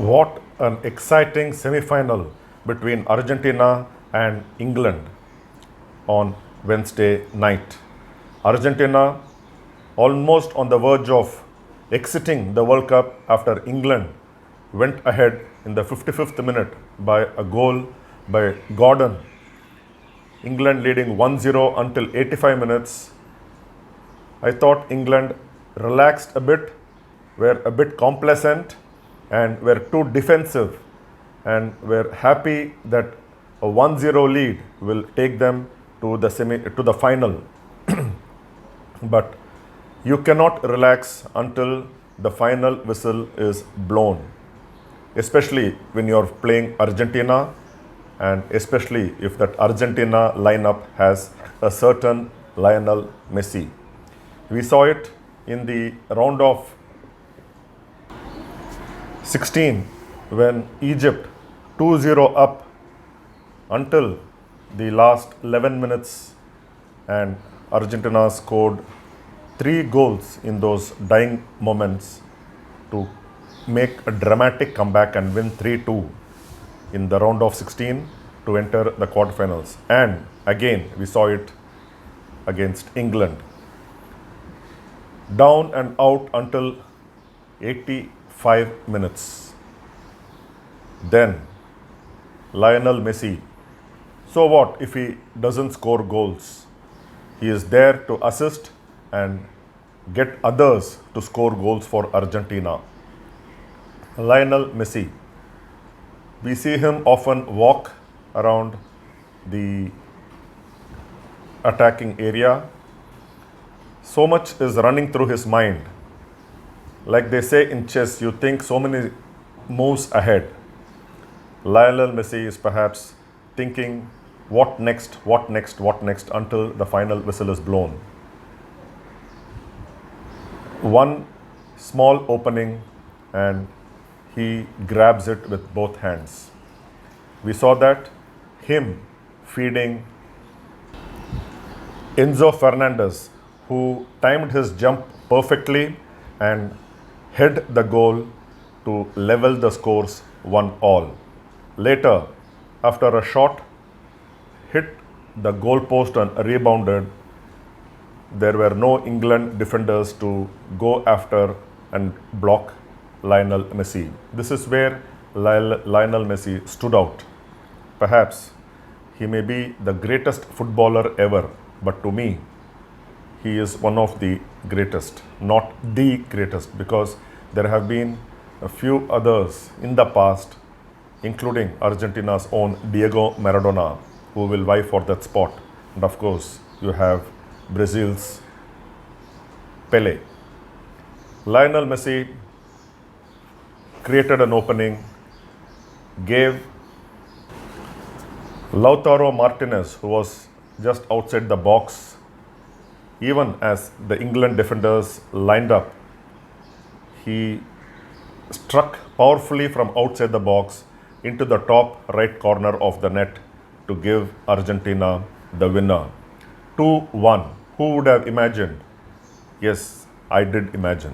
What an exciting semi-final between Argentina and England on Wednesday night. Argentina almost on the verge of exiting the World Cup after England went ahead in the 55th minute by a goal by Gordon. England leading 1-0 until 85 minutes. I thought England relaxed a bit, were a bit complacent, and were too defensive, and were happy that a 1-0 lead will take them to the final. But you cannot relax until the final whistle is blown, especially when you're playing Argentina, and especially if that Argentina lineup has a certain Lionel Messi. We saw it in the round of 16 when Egypt 2-0 up until the last 11 minutes, and Argentina scored 3 goals in those dying moments to make a dramatic comeback and win 3-2 in the round of 16 to enter the quarterfinals. And again we saw it against England. Down and out until 85 minutes. Then Lionel Messi. So what if he doesn't score goals? He is there to assist and get others to score goals for Argentina. Lionel Messi. We see him often walk around the attacking area. So much is running through his mind. Like they say in chess, you think so many moves ahead. Lionel Messi is perhaps thinking what next until the final whistle is blown. One small opening and he grabs it with both hands. We saw that him feeding Enzo Fernández, who timed his jump perfectly and hit the goal to level the scores 1-1. Later, after a shot hit the goalpost and rebounded, there were no England defenders to go after and block Lionel Messi. This is where Lionel Messi stood out. Perhaps he may be the greatest footballer ever, but to me, he is one of the greatest, not the greatest, because there have been a few others in the past, including Argentina's own Diego Maradona, who will vie for that spot. And of course, you have Brazil's Pele. Lionel Messi created an opening, gave Lautaro Martínez, who was just outside the box, even as the England defenders lined up, he struck powerfully from outside the box into the top right corner of the net to give Argentina the winner. 2-1. Who would have imagined? Yes, I did imagine.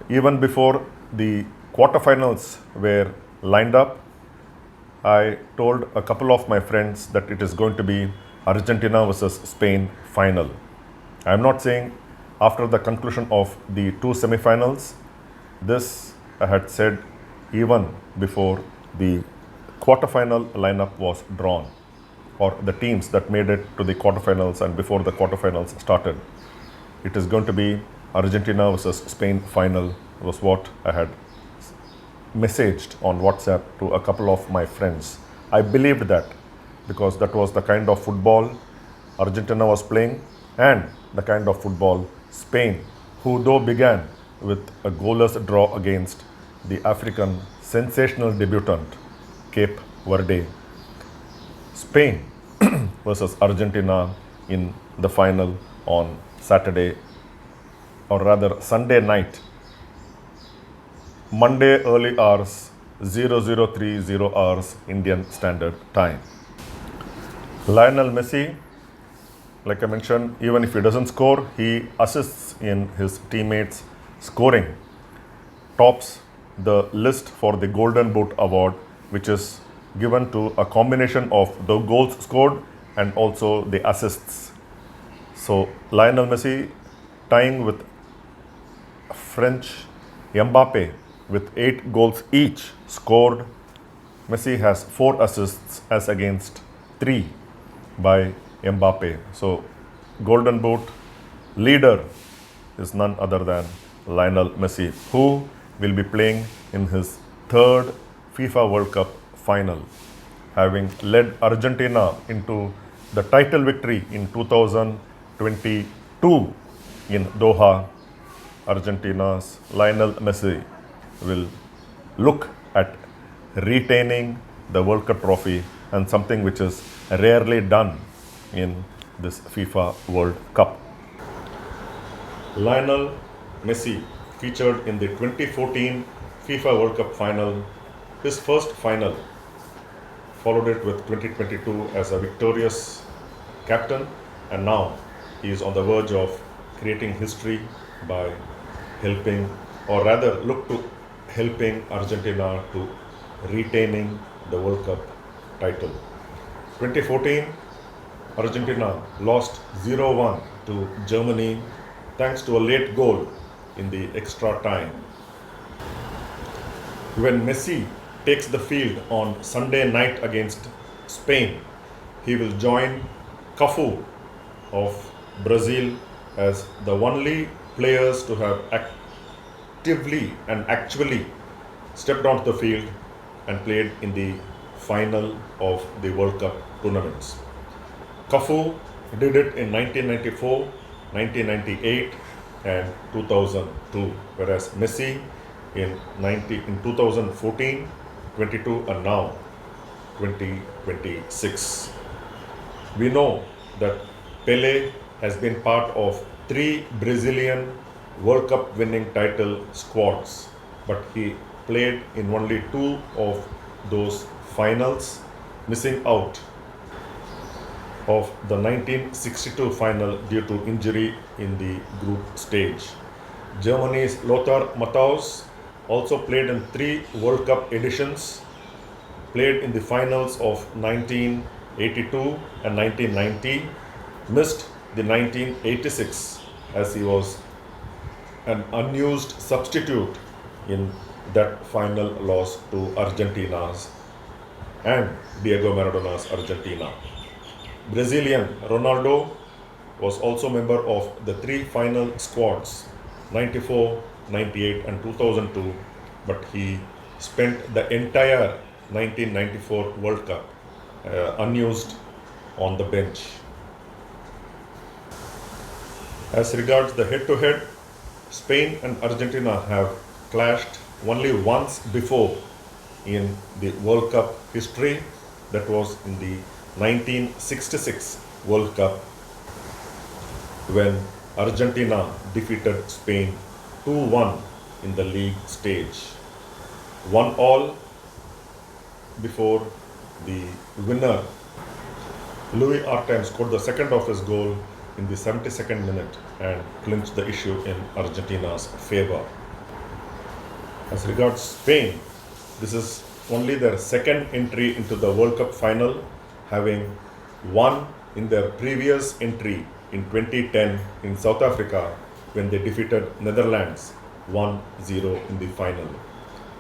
Even before the quarterfinals were lined up, I told a couple of my friends that it is going to be Argentina versus Spain final. I am not saying after the conclusion of the 2 semifinals. This I had said even before the quarterfinal lineup was drawn, or the teams that made it to the quarterfinals and before the quarterfinals started. It is going to be Argentina versus Spain final was what I had messaged on WhatsApp to a couple of my friends. I believed that because that was the kind of football Argentina was playing and the kind of football Spain, who though began with a goalless draw against the African sensational debutant Cape Verde. Spain versus Argentina in the final on Saturday, or rather Sunday night, Monday early hours, 0030 hours Indian Standard Time. Lionel Messi, like I mentioned, even if he doesn't score, he assists in his teammates scoring. Tops the list for the Golden Boot Award, which is given to a combination of the goals scored and also the assists. So Lionel Messi tying with French Mbappe with 8 goals each scored. Messi has 4 assists as against 3 by Mbappe. So Golden Boot leader is none other than Lionel Messi, who will be playing in his 3rd FIFA World Cup final, having led Argentina into the title victory in 2022 in Doha. Argentina's Lionel Messi will look at retaining the World Cup trophy, and something which is rarely done in this FIFA World Cup. Lionel Messi featured in the 2014 FIFA World Cup final, his first final, followed it with 2022 as a victorious captain, and now he is on the verge of creating history by helping, or rather look to helping Argentina to retaining the World Cup title. 2014, Argentina lost 0-1 to Germany thanks to a late goal in the extra time. When Messi takes the field on Sunday night against Spain, he will join Cafu of Brazil as the only players to have actively and actually stepped onto the field and played in the final of the World Cup tournaments. Cafu did it in 1994, 1998 and 2002, whereas Messi in 2014, 22 and now 2026. We know that Pelé has been part of 3 Brazilian World Cup winning title squads, but he played in only 2 of those finals, missing out of the 1962 final due to injury in the group stage. Germany's Lautaro Martínez also played in 3 World Cup editions, played in the finals of 1982 and 1990, missed the 1986 as he was an unused substitute in that final loss to Argentina's and Diego Maradona's Argentina. Brazilian Ronaldo was also member of the 3 final squads, 94, 98 and 2002, but he spent the entire 1994 World Cup unused on the bench. As regards the head-to-head, Spain and Argentina have clashed only once before in the World Cup history. That was in the 1966 World Cup when Argentina defeated Spain 2-1 in the league stage. 1-1 before the winner Louis Artem scored the second of his goal in the 72nd minute and clinched the issue in Argentina's favor. As regards Spain, this is only their second entry into the World Cup final, having won in their previous entry in 2010 in South Africa when they defeated Netherlands 1-0 in the final.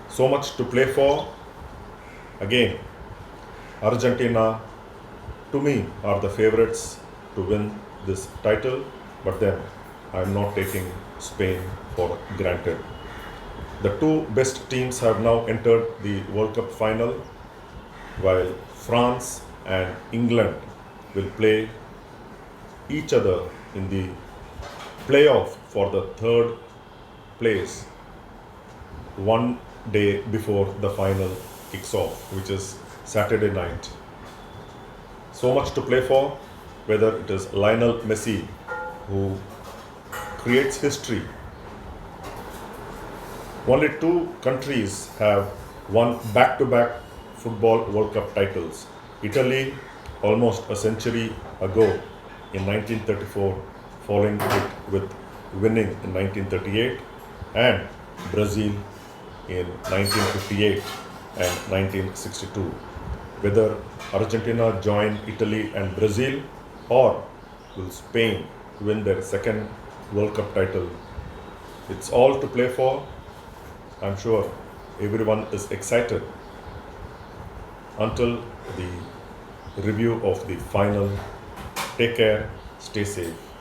So much to play for. Again, Argentina, to me, are the favorites to win this title, but then I am not taking Spain for granted. The 2 best teams have now entered the World Cup final, while France and England will play each other in the playoff for the 3rd place 1 day before the final kicks off, which is Saturday night. So much to play for, whether it is Lionel Messi, who creates history. Only 2 countries have won back-to-back football World Cup titles. Italy, almost a century ago in 1934, following it with winning in 1938, and Brazil in 1958 and 1962. Whether Argentina join Italy and Brazil, or will Spain win their second World Cup title, it's all to play for. I'm sure everyone is excited until the review of the final. Take care, stay safe.